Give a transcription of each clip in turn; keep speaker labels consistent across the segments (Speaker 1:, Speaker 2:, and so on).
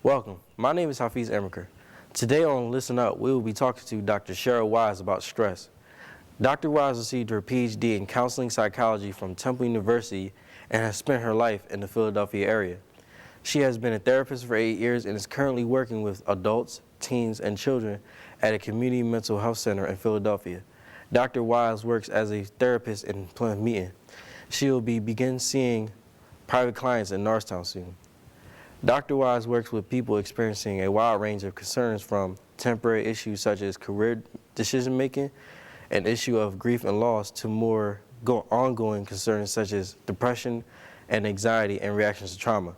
Speaker 1: Welcome. My name is Hafiz Emiker. Today on Listen Up, we will be talking to Dr. Cheryl Wise about stress. Dr. Wise received her PhD in counseling psychology from Temple University and has spent her life in the Philadelphia area. She has been a therapist for 8 years and is currently working with adults, teens, and children at a community mental health center in Philadelphia. Dr. Wise works as a therapist in Plymouth Meeting. She will begin seeing private clients in Norristown soon. Dr. Wise works with people experiencing a wide range of concerns, from temporary issues such as career decision-making, an issue of grief and loss, to more ongoing concerns such as depression and anxiety and reactions to trauma.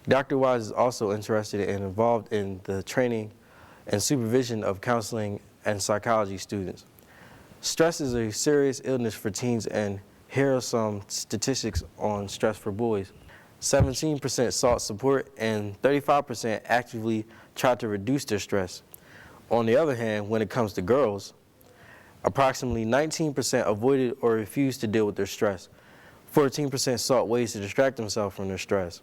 Speaker 1: Dr. Wise is also interested and involved in the training and supervision of counseling and psychology students. Stress is a serious illness for teens, and here are some statistics on stress for boys. 17% sought support and 35% actively tried to reduce their stress. On the other hand, when it comes to girls, approximately 19% avoided or refused to deal with their stress. 14% sought ways to distract themselves from their stress.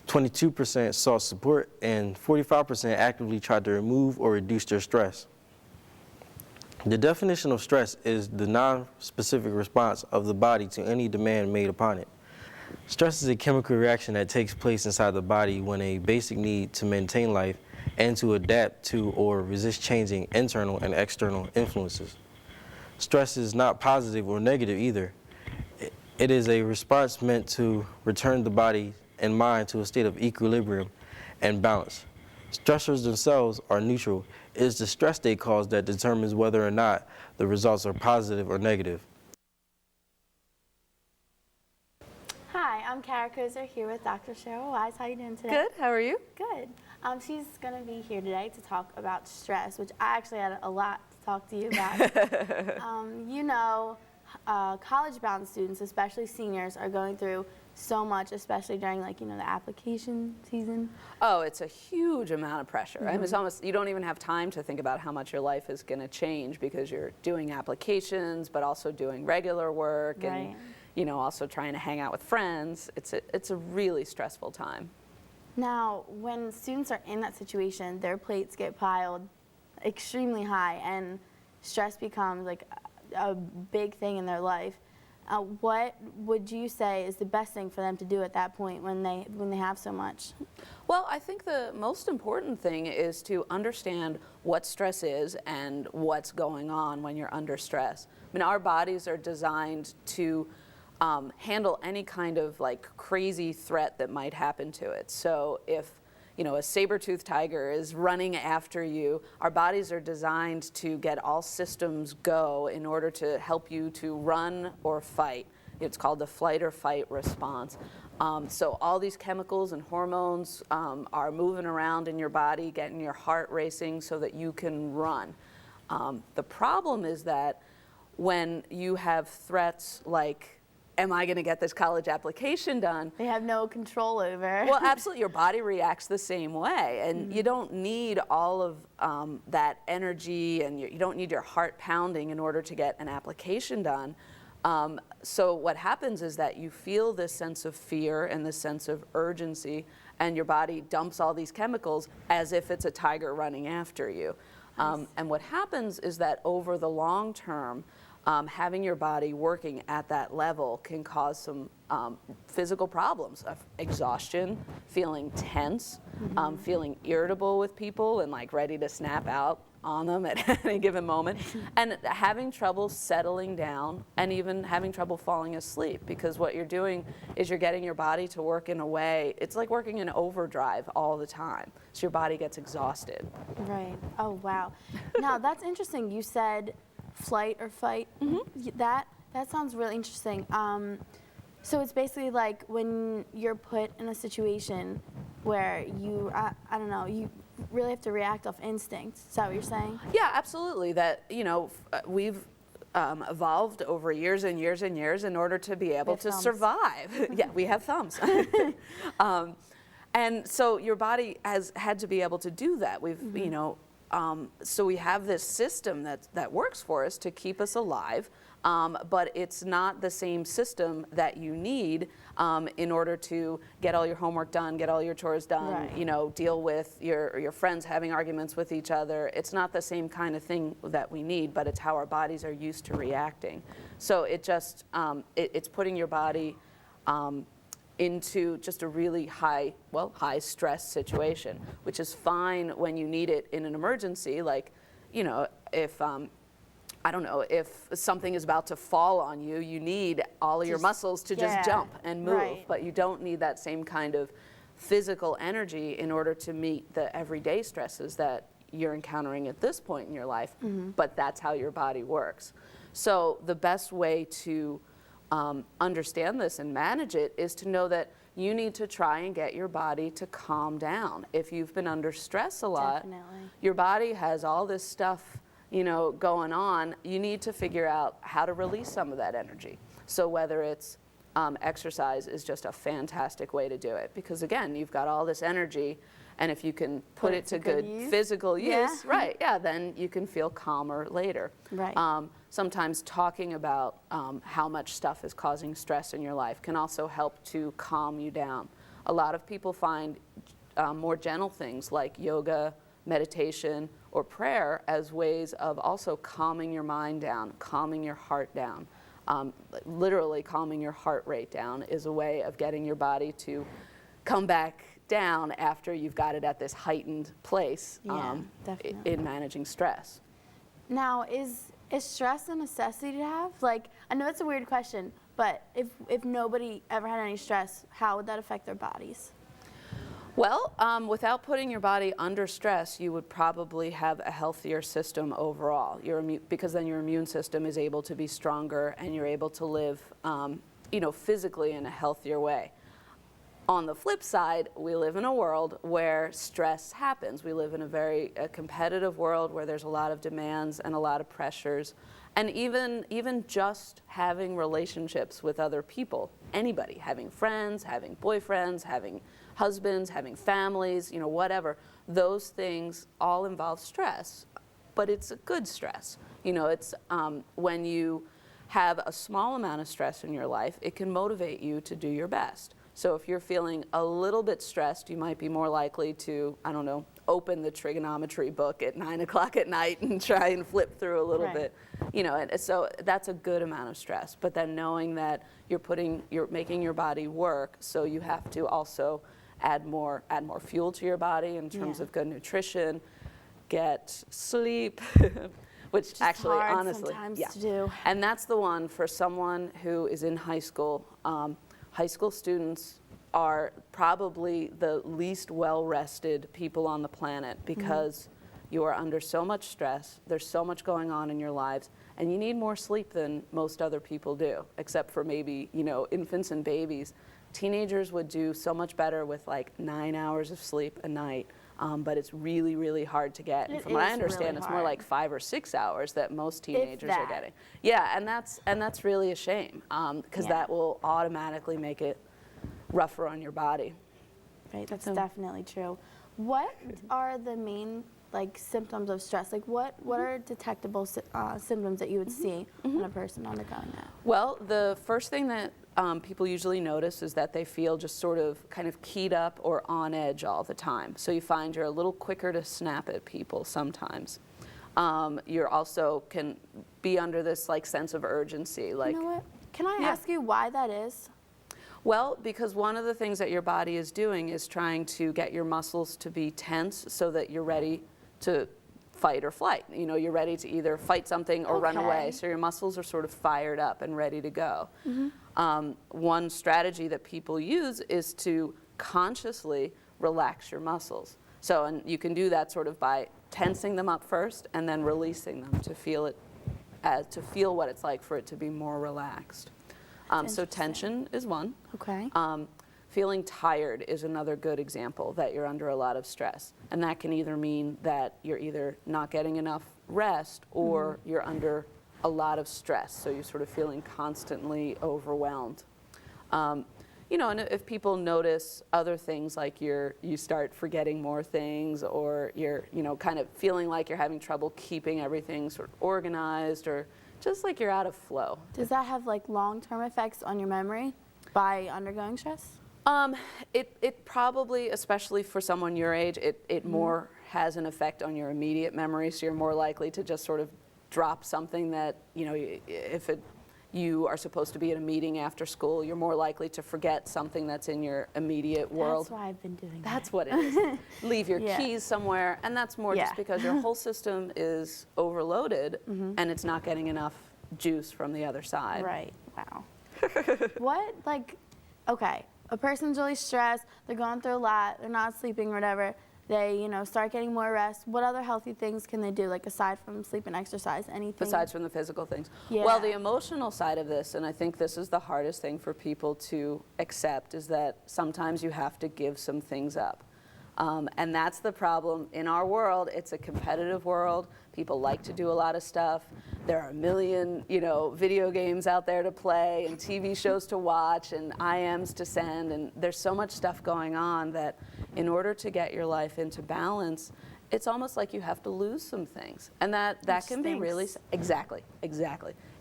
Speaker 1: 22% sought support, and 45% actively tried to remove or reduce their stress. The definition of stress is the non-specific response of the body to any demand made upon it. Stress is a chemical reaction that takes place inside the body when a basic need to maintain life and to adapt to or resist changing internal and external influences. Stress is not positive or negative either. It is a response meant to return the body and mind to a state of equilibrium and balance. Stressors themselves are neutral. It is the stress they cause that determines whether or not the results are positive or negative.
Speaker 2: Hi, I'm Kara Kozer here with Dr. Cheryl Wise. How are you doing today?
Speaker 3: Good. How are you?
Speaker 2: Good. She's going to be here today to talk about stress, which I actually had a lot to talk to you about. College-bound students, especially seniors, are going through so much, especially during the application season.
Speaker 3: Oh, it's a huge amount of pressure. Mm-hmm. I mean, it's almost, you don't even have time to think about how much your life is going to change because you're doing applications, but also doing regular work.
Speaker 2: Right.
Speaker 3: And also trying to hang out with friends. It's a really stressful time.
Speaker 2: Now, when students are in that situation, their plates get piled extremely high, and stress becomes like a big thing in their life. What would you say is the best thing for them to do at that point when they have so much?
Speaker 3: Well, I think the most important thing is to understand what stress is and what's going on when you're under stress. I mean, our bodies are designed to handle any kind of crazy threat that might happen to it. So if a saber-toothed tiger is running after you, our bodies are designed to get all systems go in order to help you to run or fight. It's called the flight or fight response. So all these chemicals and hormones are moving around in your body, getting your heart racing so that you can run. The problem is that when you have threats like, am I going to get this college application done?
Speaker 2: They have no control over.
Speaker 3: Well, absolutely. Your body reacts the same way. And you don't need all of that energy, and you don't need your heart pounding in order to get an application done. So what happens is that you feel this sense of fear and this sense of urgency, and your body dumps all these chemicals as if it's a tiger running after you. And what happens is that over the long term, having your body working at that level can cause some physical problems of exhaustion, feeling tense, feeling irritable with people and ready to snap out on them at any given moment, and having trouble settling down and even having trouble falling asleep, because what you're doing is you're getting your body to work in a way, it's like working in overdrive all the time. So your body gets exhausted.
Speaker 2: Right. Oh, wow. Now, that's interesting. You said flight or fight. That sounds really interesting. So it's basically like when you're put in a situation where you, I don't know, you really have to react off instinct. Is that what you're saying?
Speaker 3: Yeah, absolutely. That, we've evolved over years and years and years in order to be able to
Speaker 2: thumbs.
Speaker 3: survive. Yeah, we have thumbs. And so your body has had to be able to do that. We've, so we have this system that works for us to keep us alive, but it's not the same system that you need in order to get all your homework done, get all your chores done,
Speaker 2: Right.
Speaker 3: Deal with your friends having arguments with each other. It's not the same kind of thing that we need, but it's how our bodies are used to reacting. So it just, it's putting your body into just a really high stress situation, which is fine when you need it in an emergency, like, if I don't know, if something is about to fall on you, you need all of your muscles to just jump and move,
Speaker 2: right.
Speaker 3: but you don't need that same kind of physical energy in order to meet the everyday stresses that you're encountering at this point in your life, but that's how your body works. So the best way to understand this and manage it is to know that you need to try and get your body to calm down. If you've been under stress a lot,
Speaker 2: Definitely.
Speaker 3: your body has all this stuff, going on. You need to figure out how to release some of that energy. So whether it's exercise is just a fantastic way to do it, because again, you've got all this energy, and if you can put it to good
Speaker 2: use.
Speaker 3: physical
Speaker 2: Yeah.
Speaker 3: use, then you can feel calmer later.
Speaker 2: Right.
Speaker 3: Sometimes talking about how much stuff is causing stress in your life can also help to calm you down. A lot of people find more gentle things like yoga, meditation, or prayer as ways of also calming your mind down, calming your heart down. Literally calming your heart rate down is a way of getting your body to come back down after you've got it at this heightened place
Speaker 2: definitely.
Speaker 3: in managing stress.
Speaker 2: Now, is stress a necessity to have? Like, I know it's a weird question, but if nobody ever had any stress, how would that affect their bodies?
Speaker 3: Well, without putting your body under stress, you would probably have a healthier system overall. Because then your immune system is able to be stronger, and you're able to live, physically in a healthier way. On the flip side, we live in a world where stress happens. We live in a very competitive world where there's a lot of demands and a lot of pressures. And even just having relationships with other people, anybody, having friends, having boyfriends, having husbands, having families, whatever, those things all involve stress, but it's a good stress. It's when you have a small amount of stress in your life, it can motivate you to do your best. So if you're feeling a little bit stressed, you might be more likely to, open the trigonometry book at 9 o'clock at night and try and flip through a little bit. And so that's a good amount of stress. But then knowing that you're making your body work, so you have to also add more fuel to your body in terms of good nutrition, get sleep, which
Speaker 2: Just
Speaker 3: actually,
Speaker 2: hard
Speaker 3: honestly,
Speaker 2: sometimes to do.
Speaker 3: And that's the one for someone who is in high school. High school students are probably the least well-rested people on the planet, because you are under so much stress, there's so much going on in your lives, and you need more sleep than most other people do, except for maybe, infants and babies. Teenagers would do so much better with like 9 hours of sleep a night, but it's really, really hard to get. And from what I understand, it's more like 5 or 6 hours that most teenagers are getting. Yeah, and that's really a shame, because that will automatically make it rougher on your body.
Speaker 2: Right, that's definitely true. What are the main symptoms of stress? Like what are detectable symptoms that you would see in a person undergoing that?
Speaker 3: Well, the first thing that people usually notice is that they feel just sort of kind of keyed up or on edge all the time. So you find you're a little quicker to snap at people sometimes. You're also can be under this sense of urgency.
Speaker 2: You know what? Can I ask you why that is?
Speaker 3: Well, because one of the things that your body is doing is trying to get your muscles to be tense so that you're ready to fight or flight. You're ready to either fight something or run away. So your muscles are sort of fired up and ready to go. One strategy that people use is to consciously relax your muscles. So, and you can do that sort of by tensing them up first and then releasing them to feel what it's like for it to be more relaxed. So tension is one.
Speaker 2: Okay.
Speaker 3: Feeling tired is another good example that you're under a lot of stress. And that can either mean that you're either not getting enough rest or you're under a lot of stress. So you're sort of feeling constantly overwhelmed. You know, and if people notice other things like you start forgetting more things, or you're, you know, kind of feeling like you're having trouble keeping everything sort of organized, or just like you're out of flow.
Speaker 2: Does that have like long-term effects on your memory by undergoing stress?
Speaker 3: It probably, especially for someone your age, it more has an effect on your immediate memory, so you're more likely to just sort of drop something that, you know, if you are supposed to be at a meeting after school, you're more likely to forget something that's in your immediate world.
Speaker 2: That's why I've been doing
Speaker 3: That's
Speaker 2: that.
Speaker 3: what it is. Leave your
Speaker 2: Yeah.
Speaker 3: keys somewhere, and that's more just
Speaker 2: Yeah.
Speaker 3: because your whole system is overloaded and it's not getting enough juice from the other side.
Speaker 2: Right. Wow. What, like, okay, a person's really stressed, they're going through a lot, they're not sleeping or whatever, they, you know, start getting more rest. What other healthy things can they do, like aside from sleep and exercise, anything?
Speaker 3: Besides from the physical things.
Speaker 2: Yeah.
Speaker 3: Well, the emotional side of this, and I think this is the hardest thing for people to accept, is that sometimes you have to give some things up. And that's the problem in our world. It's a competitive world. People like to do a lot of stuff. There are a million, you know, video games out there to play and TV shows to watch and IMs to send, and there's so much stuff going on that in order to get your life into balance, it's almost like you have to lose some things. And that can be really, exactly.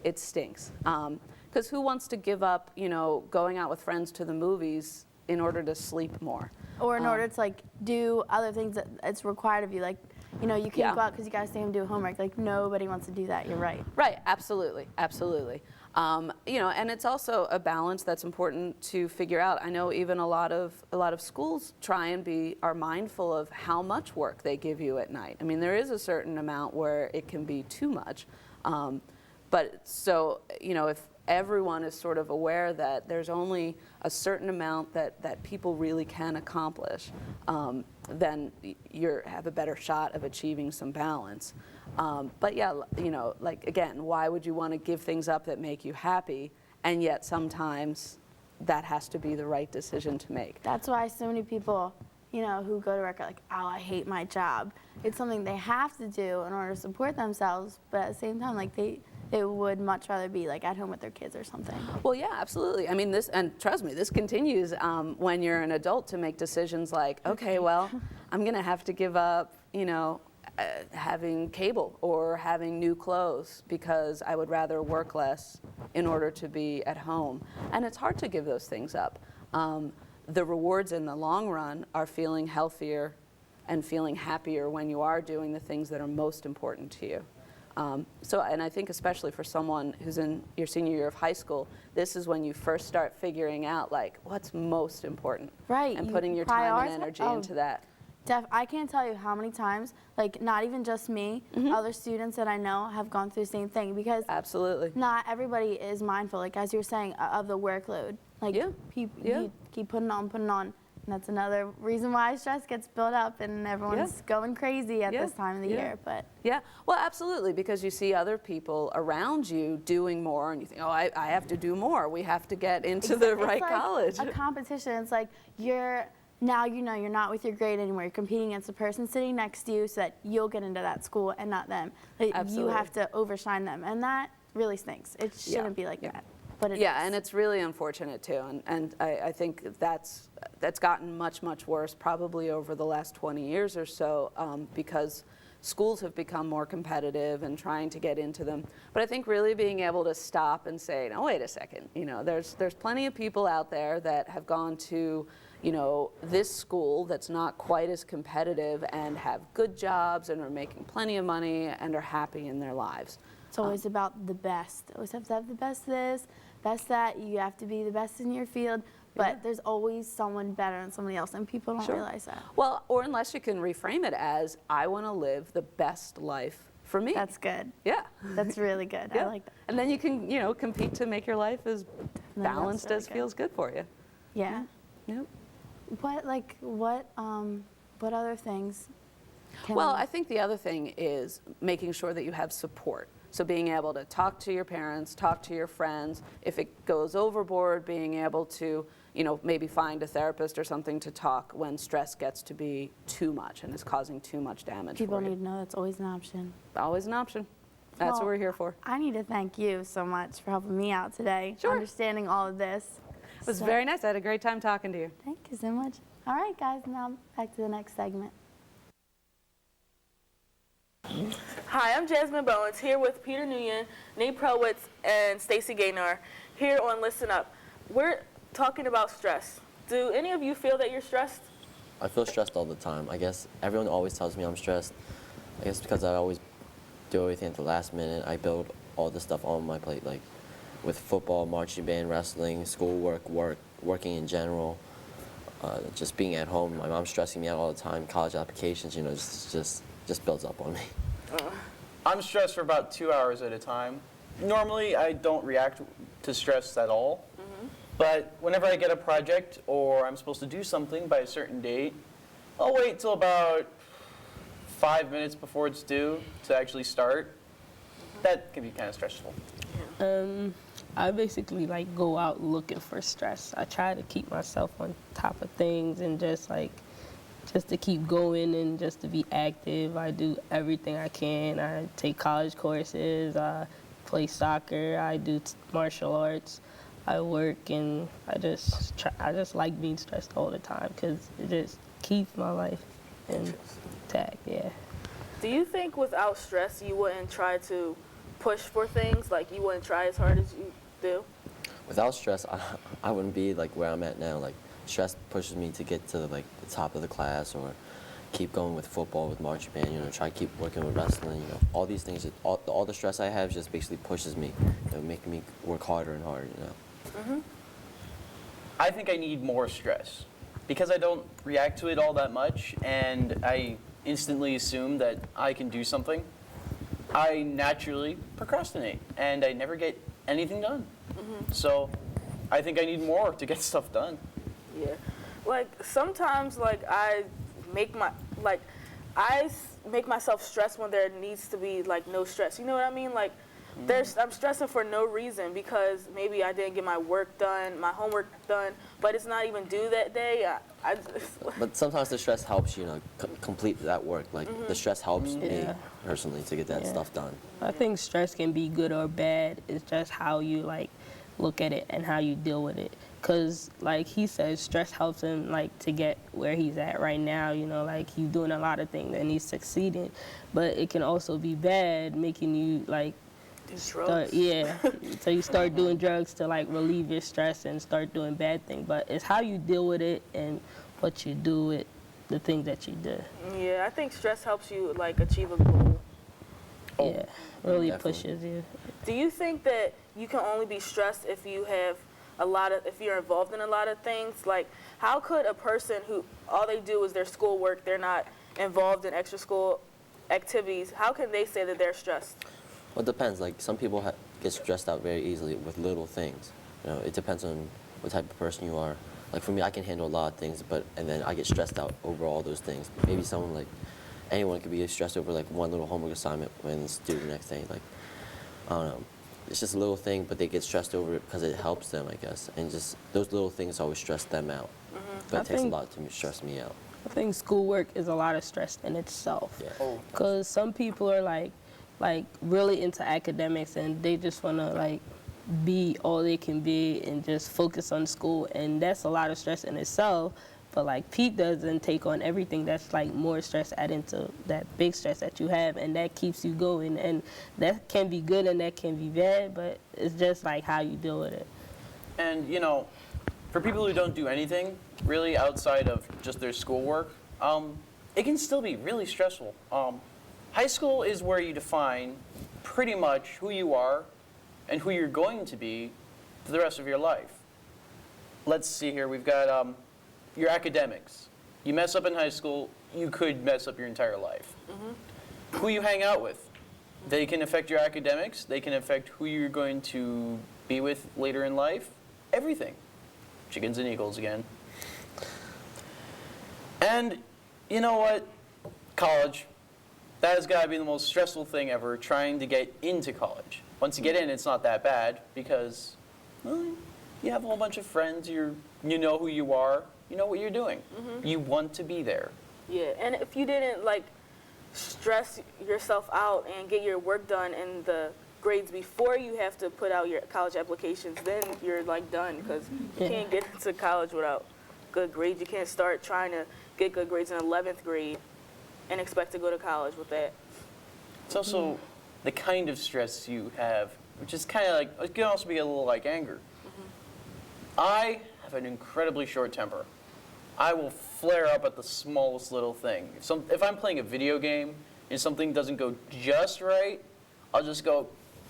Speaker 3: It stinks. Because who wants to give up, you know, going out with friends to the movies in order to sleep more?
Speaker 2: Or in order to like do other things that it's required of you, like, you know, you can't go out because you gotta stay home and do homework. Like, nobody wants to do that. You're right.
Speaker 3: Right, absolutely. You know, and it's also a balance that's important to figure out. I know even a lot of schools try and are mindful of how much work they give you at night. I mean, there is a certain amount where it can be too much, but so, you know, if everyone is sort of aware that there's only a certain amount that people really can accomplish, then you have a better shot of achieving some balance. But yeah, you know, like again, why would you want to give things up that make you happy, and yet sometimes that has to be the right decision to make.
Speaker 2: That's why so many people, you know, who go to work are like, oh, I hate my job. It's something they have to do in order to support themselves, but at the same time, like they would much rather be like at home with their kids or something.
Speaker 3: Well, yeah, absolutely. I mean, this, and trust me, this continues when you're an adult to make decisions like, okay, well, I'm going to have to give up, you know, having cable or having new clothes because I would rather work less in order to be at home. And it's hard to give those things up. The rewards in the long run are feeling healthier and feeling happier when you are doing the things that are most important to you. And I think especially for someone who's in your senior year of high school, this is when you first start figuring out like what's most important.
Speaker 2: Right.
Speaker 3: And putting your time and energy into that.
Speaker 2: I can't tell you how many times, like not even just me, other students that I know have gone through the same thing because
Speaker 3: Absolutely.
Speaker 2: not everybody is mindful, like as you were saying, of the workload. Like you keep putting on, and that's another reason why stress gets built up and everyone's going crazy at this time of the year. But
Speaker 3: yeah, well, absolutely, because you see other people around you doing more, and you think, oh, I have to do more. We have to get into the right college.
Speaker 2: It's like a competition. It's like now you know you're not with your grade anymore. You're competing against the person sitting next to you so that you'll get into that school and not them. Like, you have to overshine them, and that really stinks. It shouldn't be like that. But it is.
Speaker 3: And it's really unfortunate too, and I think that's gotten much, much worse probably over the last 20 years or so because schools have become more competitive and trying to get into them. But I think really being able to stop and say, no, wait a second, you know, there's plenty of people out there that have gone to, you know, this school that's not quite as competitive and have good jobs and are making plenty of money and are happy in their lives.
Speaker 2: It's always about the best. Always have to have the best this, best that. You have to be the best in your field. But there's always someone better than somebody else, and people don't realize that.
Speaker 3: Well, or unless you can reframe it as, I want to live the best life for me.
Speaker 2: That's good.
Speaker 3: Yeah.
Speaker 2: That's really good. I like that.
Speaker 3: And then you can, you know, compete to make your life as balanced
Speaker 2: really
Speaker 3: as feels good for you.
Speaker 2: Yeah.
Speaker 3: Yep.
Speaker 2: What other things?
Speaker 3: Well, I think the other thing is making sure that you have support. So being able to talk to your parents, talk to your friends. If it goes overboard, being able to, maybe find a therapist or something to talk when stress gets to be too much and is causing too much damage
Speaker 2: People
Speaker 3: for you.
Speaker 2: need to know that's always an option.
Speaker 3: Always an option. That's what
Speaker 2: Well,
Speaker 3: we're here for.
Speaker 2: I need to thank you so much for helping me out today,
Speaker 3: Sure.
Speaker 2: understanding all of this.
Speaker 3: It was very nice. I had a great time talking to you.
Speaker 2: Thank you so much. All right, guys, now back to the next segment.
Speaker 4: Hi, I'm Jasmine Bowens here with Peter Nguyen, Nate Prowitz, and Stacey Gaynor here on Listen Up. We're talking about stress. Do any of you feel that you're stressed?
Speaker 5: I feel stressed all the time. I guess everyone always tells me I'm stressed. I guess because I always do everything at the last minute. I build all the stuff on my plate, like with football, marching band, wrestling, schoolwork, working in general, just being at home. My mom's stressing me out all the time. College applications, just builds up on me.
Speaker 6: I'm stressed for about 2 hours at a time. Normally, I don't react to stress at all. But whenever I get a project or I'm supposed to do something by a certain date, I'll wait till about 5 minutes before it's due to actually start. That can be kind of stressful.
Speaker 7: I basically go out looking for stress. I try to keep myself on top of things and just to keep going and just to be active. I do everything I can. I take college courses, I play soccer, I do martial arts. I work, and I just like being stressed all the time because it just keeps my life intact, yeah.
Speaker 4: Do you think without stress you wouldn't try to push for things? Like you wouldn't try as hard as you do?
Speaker 5: Without stress, I wouldn't be where I'm at now. Stress pushes me to get to the top of the class, or keep going with football, with marching band. Try to keep working with wrestling. All these things. All the stress I have just basically pushes me, making me work harder and harder.
Speaker 6: I think I need more stress because I don't react to it all that much, and I instantly assume that I can do something. I naturally procrastinate, and I never get anything done. So I think I need more to get stuff done.
Speaker 4: Yeah. Sometimes I make myself stress when there needs to be no stress. You know what I mean? I'm stressing for no reason because maybe I didn't get my work done, my homework done, but it's not even due that day.
Speaker 5: But sometimes the stress helps you complete that work. The stress helps me
Speaker 7: Yeah.
Speaker 5: personally to get that stuff done.
Speaker 7: I think stress can be good or bad. It's just how you look at it and how you deal with it. Because he says, stress helps him to get where he's at right now. He's doing a lot of things and he's succeeding. But it can also be bad, making you so you start doing drugs to relieve your stress and start doing bad things. But it's how you deal with it and what you do with the things that you do.
Speaker 4: Yeah, I think stress helps you achieve a goal.
Speaker 7: Yeah, really
Speaker 5: definitely.
Speaker 7: pushes you.
Speaker 4: Do you think that you can only be stressed if you have if you're involved in a lot of things? How could a person who all they do is their schoolwork, they're not involved in extra school activities, how can they say that they're stressed?
Speaker 5: Well, it depends. Some people get stressed out very easily with little things. It depends on what type of person you are. For me, I can handle a lot of things, and then I get stressed out over all those things. Maybe someone anyone could be stressed over one little homework assignment when it's due the next day. I don't know. It's just a little thing, but they get stressed over it because it helps them, I guess. And just those little things always stress them out. But it takes a lot to stress me out.
Speaker 7: I think schoolwork is a lot of stress in itself.
Speaker 5: Yeah.
Speaker 7: Because some people are really into academics and they just want to be all they can be and just focus on school, and that's a lot of stress in itself. But Pete doesn't take on everything that's more stress, add into that big stress that you have, and that keeps you going. And that can be good and that can be bad, but it's just how you deal with it.
Speaker 6: And for people who don't do anything really outside of just their schoolwork, it can still be really stressful. High school is where you define pretty much who you are and who you're going to be for the rest of your life. Let's see here. We've got your academics. You mess up in high school, you could mess up your entire life. Who you hang out with. They can affect your academics. They can affect who you're going to be with later in life. Everything. Chickens and eagles again. And you know what? College. That has got to be the most stressful thing ever, trying to get into college. Once you get in, it's not that bad because, well, you have a whole bunch of friends. You know who you are. You know what you're doing. You want to be there.
Speaker 4: Yeah, and if you didn't like stress yourself out and get your work done in the grades before you have to put out your college applications, then you're like done, because you can't get into college without good grades. You can't start trying to get good grades in 11th grade and expect to go to college with that.
Speaker 6: It's also the kind of stress you have, which is kind of like, it can also be a little like anger. I have an incredibly short temper. I will flare up at the smallest little thing. If I'm playing a video game and something doesn't go just right, I'll just go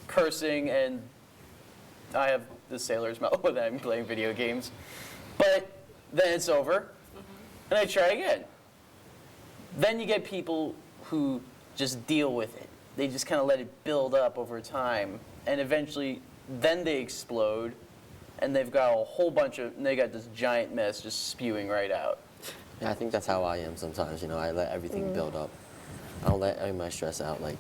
Speaker 6: cursing, and I have the sailor's mouth when I'm playing video games. But then it's over, and I try again. Then you get people who just deal with it. They just kind of let it build up over time, and eventually, then they explode, and they've got a whole bunch of, and they got this giant mess just spewing right out.
Speaker 5: Yeah, I think that's how I am sometimes. You know, I let everything build up. I don't let any of my stress out. Like,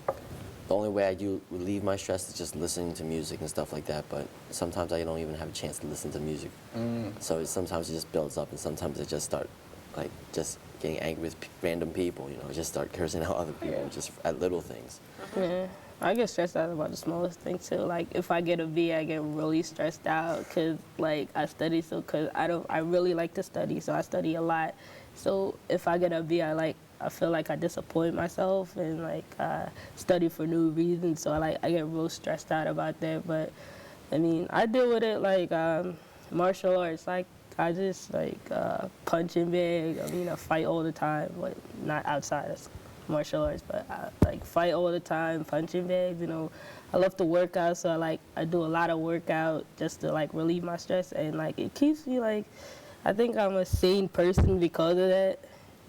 Speaker 5: the only way I do relieve my stress is just listening to music and stuff like that. But sometimes I don't even have a chance to listen to music. So sometimes it just builds up, and sometimes I just start, like, just getting angry with random people. You know, just start cursing out other people just at little things.
Speaker 7: Yeah, I get stressed out about the smallest things too. Like if I get a B, I get really stressed out because like I study because I really like to study, so I study a lot. So if I get a B, I feel like I disappoint myself and like study for new reasons. So I get real stressed out about that. But I mean, I deal with it like martial arts. Like I just like punch and bag. I mean, I fight all the time, but not outside of martial arts. But I like fight all the time, punching bags. You know, I love to work out, so I do a lot of workout just to like relieve my stress, and like it keeps me like. I think I'm a sane person because of that,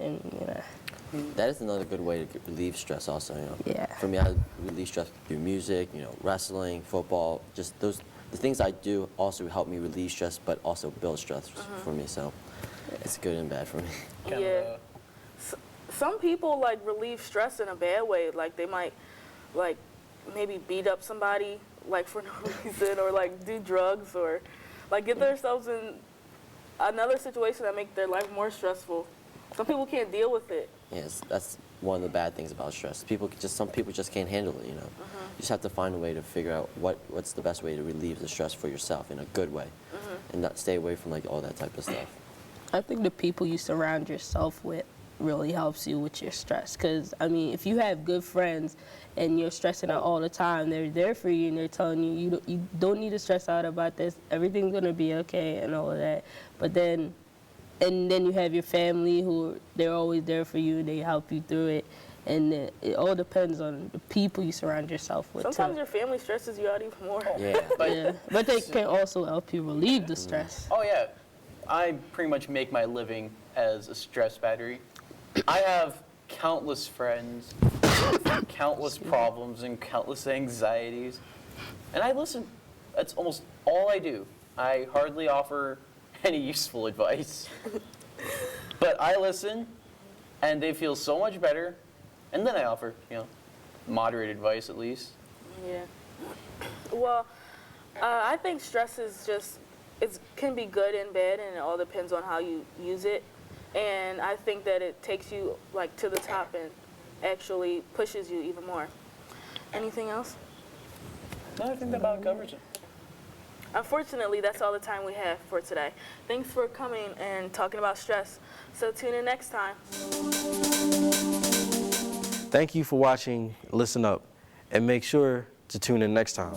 Speaker 7: and you know.
Speaker 5: That is another good way to relieve stress also, you know.
Speaker 7: Yeah.
Speaker 5: For me, I relieve stress through music, you know, wrestling, football, just the things I do also help me relieve stress, but also build stress for me, so it's good and bad for me.
Speaker 4: Yeah. Some people like relieve stress in a bad way. Like they might like maybe beat up somebody like for no reason, or like do drugs, or like get themselves in another situation that make their life more stressful. Some people can't deal with it.
Speaker 5: Yes, that's one of the bad things about stress. Some people just can't handle it, you know. You just have to find a way to figure out what's the best way to relieve the stress for yourself in a good way, and not stay away from like all that type of stuff.
Speaker 7: I think the people you surround yourself with really helps you with your stress. Because, I mean, if you have good friends and you're stressing out all the time, they're there for you and they're telling you, you don't need to stress out about this. Everything's going to be okay and all of that. But then you have your family who, they're always there for you. They help you through it. And it all depends on the people you surround yourself with.
Speaker 4: Sometimes your family stresses you out even more.
Speaker 5: Yeah.
Speaker 7: But they can also help you relieve the stress.
Speaker 6: Oh yeah, I pretty much make my living as a stress battery. I have countless friends, countless problems, and countless anxieties, and I listen. That's almost all I do. I hardly offer any useful advice, but I listen, and they feel so much better, and then I offer, you know, moderate advice at least.
Speaker 4: Yeah. Well, I think stress is just, it can be good and bad, and it all depends on how you use it. And I think that it takes you like to the top and actually pushes you even more. Anything else?
Speaker 6: No, I think that about covers it.
Speaker 4: Unfortunately, that's all the time we have for today. Thanks for coming and talking about stress. So tune in next time.
Speaker 1: Thank you for watching Listen Up, and make sure to tune in next time.